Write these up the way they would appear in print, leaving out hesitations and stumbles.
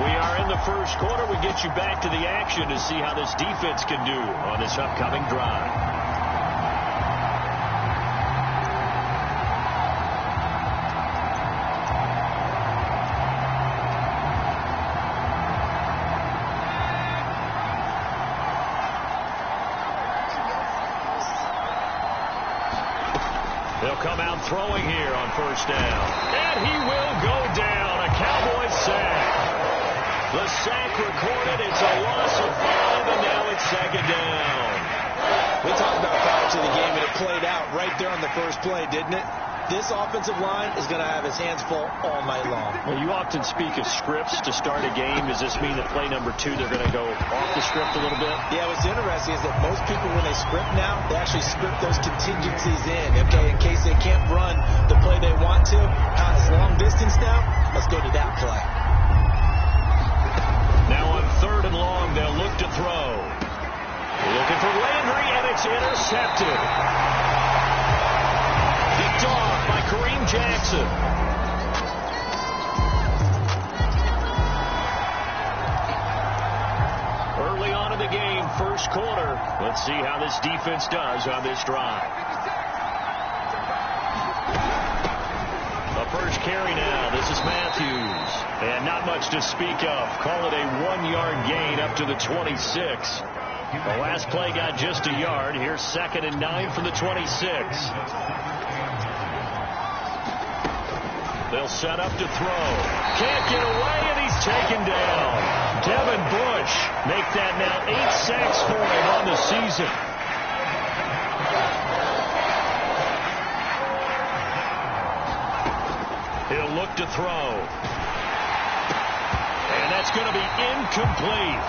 We are in the first quarter. We get you back to the action to see how this defense can do on this upcoming drive. They'll come out throwing here on first down. And he will go down. A Cowboys sack. The sack recorded. It's a loss of 5, and now it's second down. We talked about prior to the game, and it played out right there on the first play, didn't it? This offensive line is going to have his hands full all night long. Well, you often speak of scripts to start a game. Does this mean that play number 2, they're going to go off the script a little bit? Yeah, what's interesting is that most people, when they script now, they actually script those contingencies in, okay, in case they can't run the play they want to. It's long distance now. Let's go to that play. Now on 3rd and long, they'll look to throw. Looking for Landry, and it's intercepted. Picked off by Kareem Jackson. Early on in the game, first quarter. Let's see how this defense does on this drive. A first carry now. This is Matthews. And not much to speak of. Call it a 1-yard gain up to the 26. The last play got just a yard. Here's 2nd and 9 from the 26. They'll set up to throw. Can't get away, and he's taken down. Devin Bush make that now 8 sacks for him on the season. He'll look to throw. And that's going to be incomplete.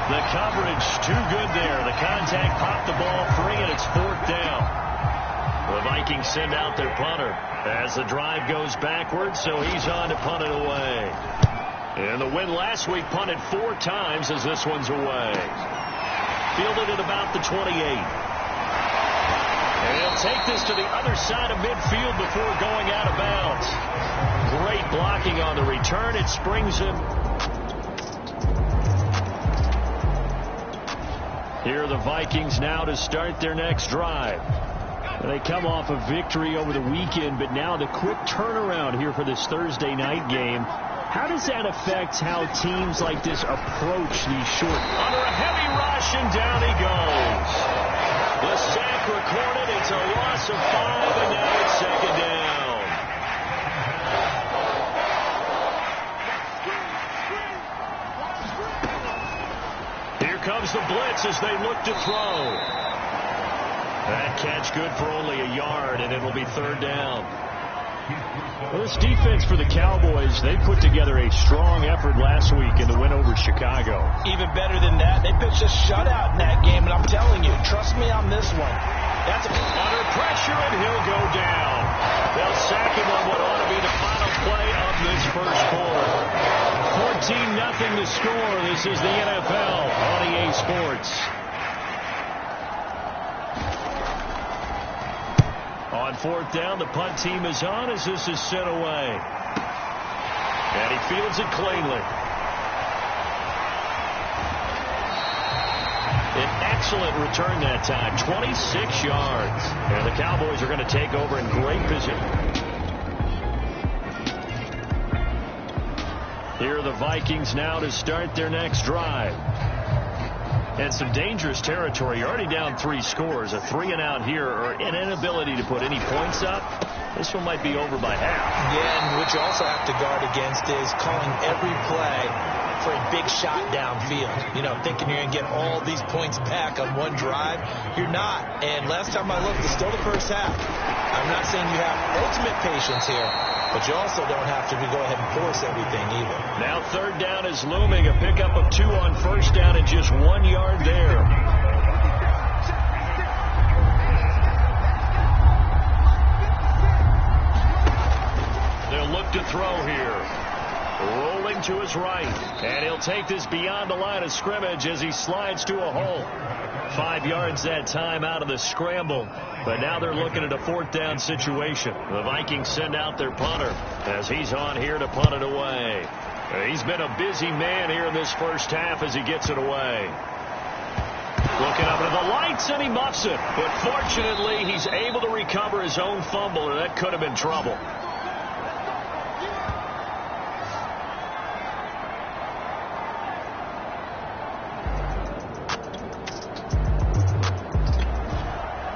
The coverage too good there. The contact popped the ball free, and it's 4th down. The Vikings send out their punter as the drive goes backwards, so he's on to punt it away. And the win last week punted 4 times as this one's away. Fielded at about the 28. And he'll take this to the other side of midfield before going out of bounds. Great blocking on the return. It springs him. Here are the Vikings now to start their next drive. They come off a victory over the weekend, but now the quick turnaround here for this Thursday night game. How does that affect how teams like this approach these short? Under a heavy rush, and down he goes. The sack recorded. It's a loss of 5, and now it's 2nd down. Here comes the blitz as they look to throw. That catch good for only a yard, and it'll be 3rd down. Well, this defense for the Cowboys, they put together a strong effort last week in the win over Chicago. Even better than that, they pitched a shutout in that game, and I'm telling you, trust me on this one. That's under pressure, and he'll go down. They'll sack him on what ought to be the final play of this first quarter. 14-0 to score. This is the NFL on EA Sports. On 4th down, the punt team is on as this is sent away. And he fields it cleanly. An excellent return that time, 26 yards. And the Cowboys are going to take over in great position. Here are the Vikings now to start their next drive. And some dangerous territory. You're already down 3 scores. A 3-and-out here, or an inability to put any points up. This one might be over by half. Yeah, and what you also have to guard against is calling every play for a big shot downfield. You know, thinking you're going to get all these points back on one drive. You're not. And last time I looked, it's still the first half. I'm not saying you have ultimate patience here, but you also don't have to go ahead and force everything either. Now 3rd down is looming. A pickup of 2 on first down and just 1 yard there. They'll look to throw here. Rolling to his right. And he'll take this beyond the line of scrimmage as he slides to a hole. 5 yards that time out of the scramble. But now they're looking at a 4th down situation. The Vikings send out their punter as he's on here to punt it away. He's been a busy man here in this first half as he gets it away. Looking up into the lights, and he muffs it. But fortunately, he's able to recover his own fumble, or that could have been trouble.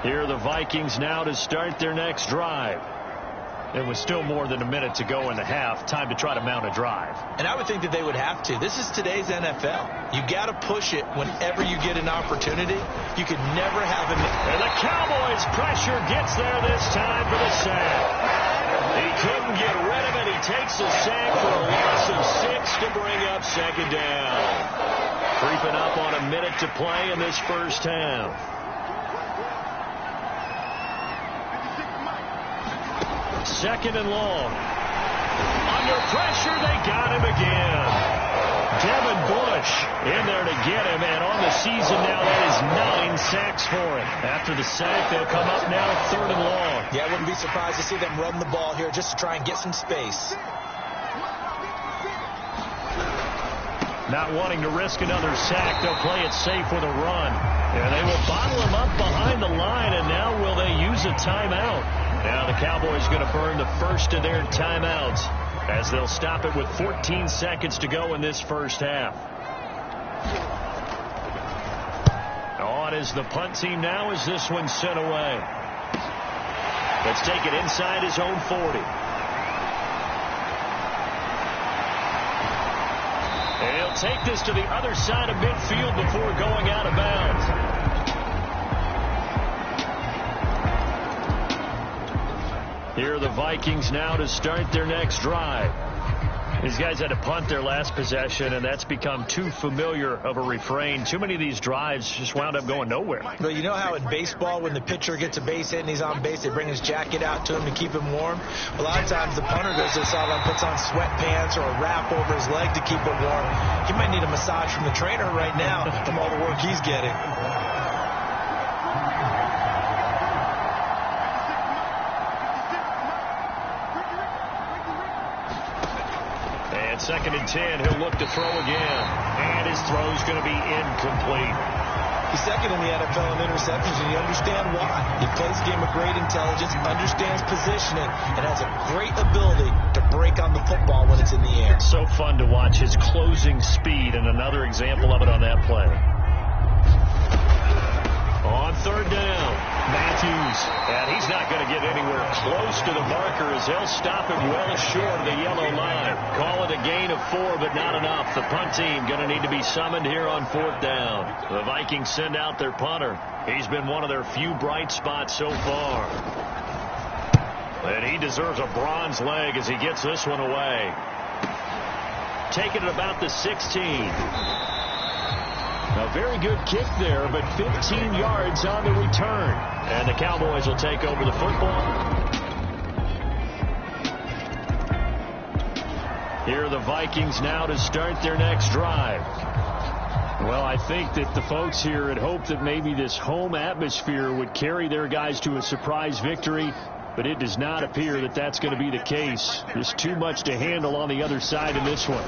Here are the Vikings now to start their next drive. It was still more than a minute to go in the half. Time to try to mount a drive. And I would think that they would have to. This is today's NFL. You got to push it whenever you get an opportunity. You could never have an... And the Cowboys' pressure gets there this time for the sack. He couldn't get rid of it. He takes the sack for a loss of 6 to bring up second down. Creeping up on a minute to play in this first half. Second and long. Under pressure, they got him again. Devin Bush in there to get him, and on the season now, that is 9 sacks for him. After the sack, they'll come up now third and long. Yeah, I wouldn't be surprised to see them run the ball here just to try and get some space. Not wanting to risk another sack, they'll play it safe with a run. And they will bottle him up behind the line, and now will they use a timeout? Now the Cowboys going to burn the first of their timeouts as they'll stop it with 14 seconds to go in this first half. On is the punt team now as this one's sent away. Let's take it inside his own 40. And he'll take this to the other side of midfield before going out of bounds. Here are the Vikings now to start their next drive. These guys had to punt their last possession, and that's become too familiar of a refrain. Too many of these drives just wound up going nowhere. Well, you know how in baseball, when the pitcher gets a base hit and he's on base, they bring his jacket out to him to keep him warm? A lot of times the punter goes to the sideline, puts on sweatpants or a wrap over his leg to keep him warm. He might need a massage from the trainer right now from all the work he's getting. Second and 10, he'll look to throw again. And his throw's going to be incomplete. He's second in the NFL in interceptions, and you understand why. He plays a game of great intelligence, understands positioning, and has a great ability to break on the football when it's in the air. So fun to watch his closing speed, and another example of it on that play. On third down, Matthews. And he's not going to get anywhere close to the marker as they'll stop him well short of the yellow line. Call it a gain of 4, but not enough. The punt team going to need to be summoned here on fourth down. The Vikings send out their punter. He's been one of their few bright spots so far. And he deserves a bronze leg as he gets this one away. Taking it about the 16. A very good kick there, but 15 yards on the return. And the Cowboys will take over the football. Here are the Vikings now to start their next drive. Well, I think that the folks here had hoped that maybe this home atmosphere would carry their guys to a surprise victory, but it does not appear that that's going to be the case. There's too much to handle on the other side in this one.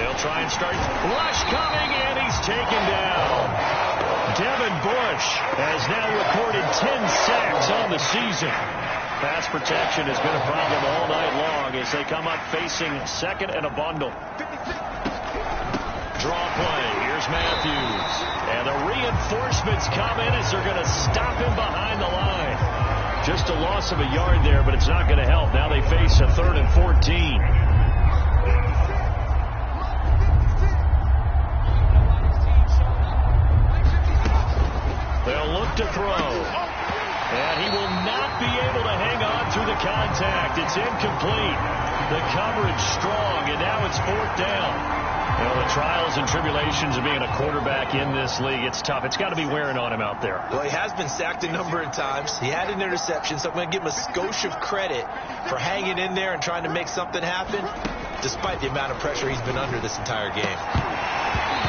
They'll try and start. Rush coming, and he's taken down. Devin Bush has now recorded 10 sacks on the season. Pass protection has been a problem all night long as they come up facing second and a bundle. Draw play. Here's Matthews. And the reinforcements come in as they're going to stop him behind the line. Just a loss of a yard there, but it's not going to help. Now they face a 3rd and 14. They'll look to throw. And he will not be able to hang on through the contact. It's incomplete. The coverage strong, and now it's fourth down. Well, the trials and tribulations of being a quarterback in this league, it's tough. It's got to be wearing on him out there. Well, he has been sacked a number of times. He had an interception, so I'm going to give him a skosh of credit for hanging in there and trying to make something happen, despite the amount of pressure he's been under this entire game.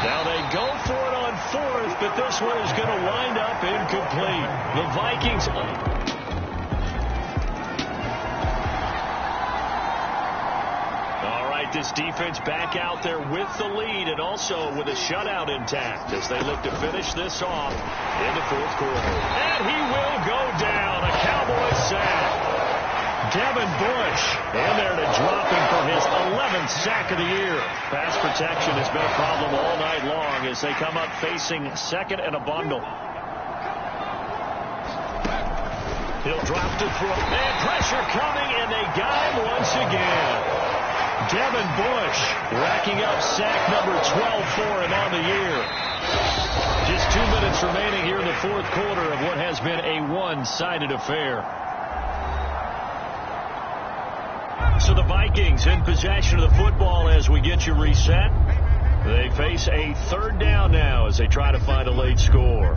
Now they go for it on fourth, but this one is going to wind up incomplete. The Vikings. All right, right, this defense back out there with the lead and also with a shutout intact as they look to finish this off in the fourth quarter. And he will go down. A Cowboys sack. Devin Bush in there to drop him for his 11th sack of the year. Pass protection has been a problem all night long as they come up facing second and a bundle. He'll drop to throw. And pressure coming, and they got him once again. Devin Bush racking up sack number 12 for him on the year. Just 2 minutes remaining here in the fourth quarter of what has been a one-sided affair. So the Vikings in possession of the football as we get you reset. They face a third down now as they try to find a late score.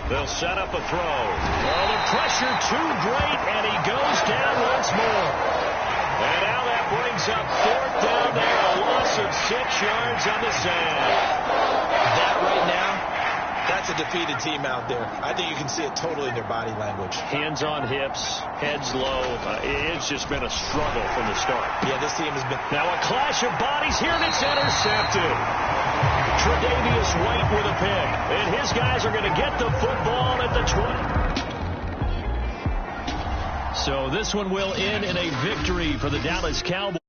They'll set up a throw. Oh, the pressure too great, and he goes down once more. And now that brings up fourth down there, a loss of 6 yards on the sack. That right now, that's a defeated team out there. I think you can see it totally in their body language. Hands on hips, heads low. It's just been a struggle from the start. Yeah, this team has been... Now a clash of bodies here, and it's intercepted. Tre'Davious White with a pick. And his guys are going to get the football at the 20. So this one will end in a victory for the Dallas Cowboys.